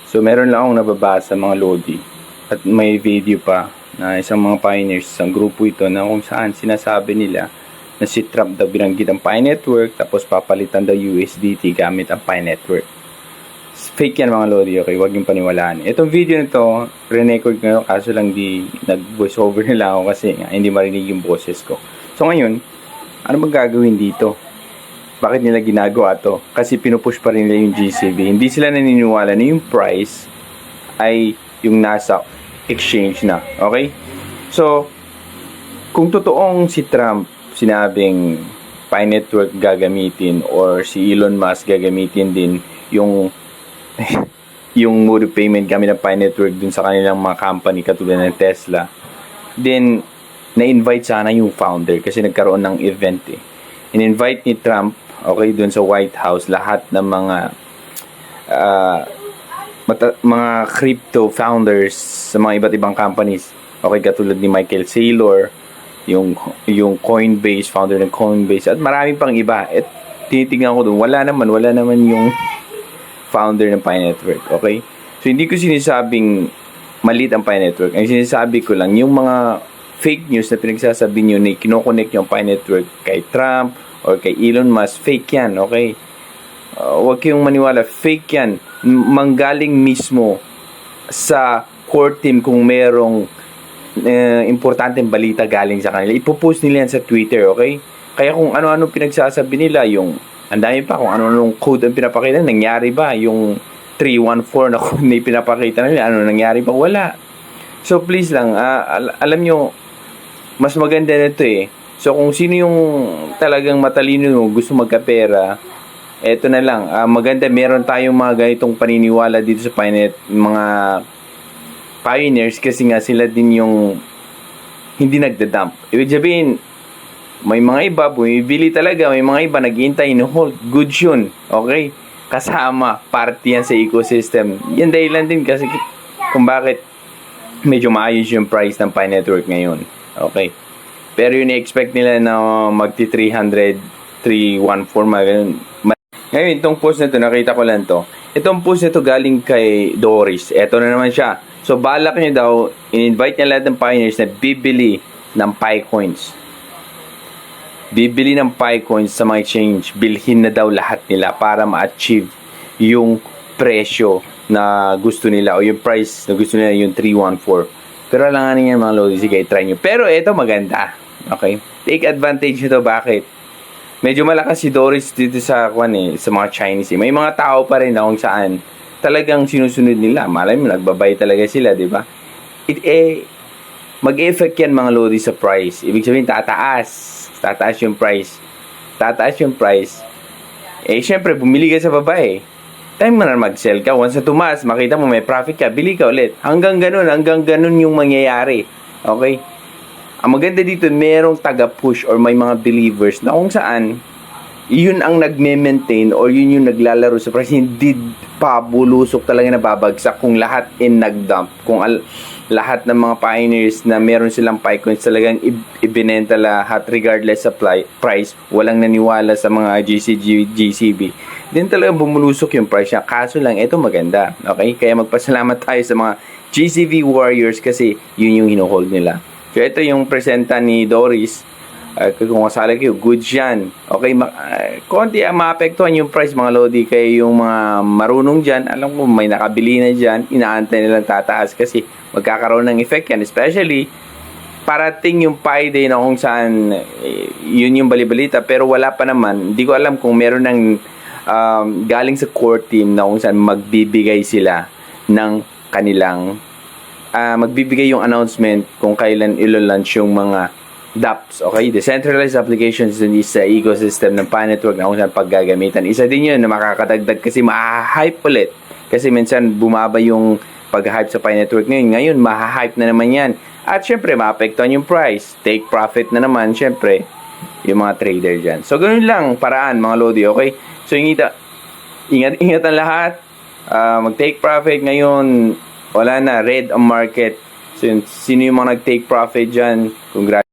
So meron lang akong nababasa mga Lodi at may video pa na isang mga pioneers, isang grupo ito na kung saan sinasabi nila na si Trump daw binanggit ang Pi Network tapos papalitan daw USDT gamit ang Pi Network. Fake yan mga Lodi, okay? Huwag yung paniwalaan. Itong video nito, re-record ko kaso lang di nag-voice over nila ako kasi hindi marinig yung boses ko. So ngayon, ano bang gagawin dito? Bakit nila ginagawa to? Kasi pinupush pa rin nila yung GCB. Hindi sila naniniwala na yung price ay yung nasa exchange na. Okay? So, kung totoong si Trump sinabing Pi Network gagamitin or si Elon Musk gagamitin din yung yung mode of payment gamit ng Pi Network dun sa kanilang mga company katulad ng Tesla, then na-invite sana yung founder kasi nagkaroon ng event eh. In-invite ni Trump, okay, dun sa White House, lahat ng mga crypto founders sa mga iba't ibang companies. Okay, katulad ni Michael Saylor, yung Coinbase, founder ng Coinbase, at marami pang iba. At tinitingnan ko dun, wala naman yung founder ng Pi Network, okay? So, hindi ko sinasabing maliit ang Pi Network. Ang sinasabi ko lang, yung mga fake news na pinagsasabi nyo na kinoconnect yung Pi Network kay Trump or kay Elon Musk, fake yan, okay? Huwag kayong maniwala, fake yan. Manggaling mismo sa core team kung merong importanteng balita galing sa kanila. Ipopost nila yan sa Twitter, okay? Kaya kung ano-ano pinagsasabi nila, yung ang dami pa kung ano-anong code ang pinapakita, nangyari ba? Yung 314 na code na pinapakita nila, ano nangyari ba? Wala. So please lang, alam nyo, mas maganda nito eh. So kung sino yung talagang matalino gusto magkapera, eto na lang, maganda meron tayong mga ganitong paniniwala dito sa Pinet, mga pioneers kasi nga sila din yung hindi nagda-dump. Ibig sabihin, may mga iba bumibili talaga, may mga iba naghihintay no hold. Good yun, okay? Kasama, party yan sa ecosystem. Yan dahilan din kasi kung bakit medyo maayos yung price ng Pi Network ngayon. Okay? Pero yun i-expect nila na magti 300, 314, ganun. Ngayon, itong post na to, nakita ko lang to. Itong post na to galing kay Doris. Eto na naman siya. So, balak nyo daw, in-invite niya lahat ng pioneers na bibili ng Pi Coins. Bibili ng Pi Coins sa mga exchange. Bilhin na daw lahat nila para ma-achieve yung presyo na gusto nila o yung price na gusto nila, yung 314. Pero alanganin yan mga Lodi, sige, try nyo. Pero ito maganda. Okay? Take advantage nito. Bakit? Medyo malakas si Doris dito sa sa mga Chinese. May mga tao pa rin na kung saan talagang sinusunod nila. Malay mo, nagbabay talaga sila, di ba? Mag-effect yan mga Lodi sa price. Ibig sabihin, tataas yung price. Tataas yung price. Syempre, bumili ka sa babae. Time mo na mag-sell ka. Once na tumaas, makita mo may profit ka, bili ka ulit. Hanggang ganun yung mangyayari. Okay? Ang maganda dito, merong taga-push or may mga believers na kung saan yun ang nagme-maintain or yun yung naglalaro sa price. Hindi pa bulusok talaga na babagsak kung lahat nag-dump. Kung lahat ng mga pioneers na meron silang Pi Coins talagang ibinenta lahat regardless sa price, walang naniwala sa mga GCB, then talagang bumulusok yung price niya. Kaso lang, ito maganda. Okay? Kaya magpasalamat tayo sa mga GCB warriors kasi yun yung hinohold nila. So, ito yung presenta ni Doris. Kung kasali kayo, good yan. Okay, konti maapektuhan yung price mga Lodi. Kaya yung mga marunong dyan, alam ko may nakabili na dyan, inaantay nilang tataas kasi magkakaroon ng effect yan. Especially, parating yung Pi Day na kung saan yun yung balibalita. Pero wala pa naman. Hindi ko alam kung meron ng galing sa core team na kung saan magbibigay sila ng kanilang magbibigay yung announcement kung kailan ilo-launch yung mga dApps, okay? Decentralized applications din sa ecosystem ng Pi Network na kung saan paggagamitan. Isa din yun na makakadagdag kasi ma-hype ulit. Kasi minsan bumaba yung pag-hype sa Pi Network ngayon. Ngayon, ma-hype na naman yan. At syempre, ma-apektuhan yung price. Take profit na naman, syempre, yung mga trader dyan. So, ganun lang, paraan, mga Lodi, okay? So, ingat ang lahat. Mag-take profit ngayon. Wala na, red ang market. Sino yung mga nag-take profit dyan? Congrats.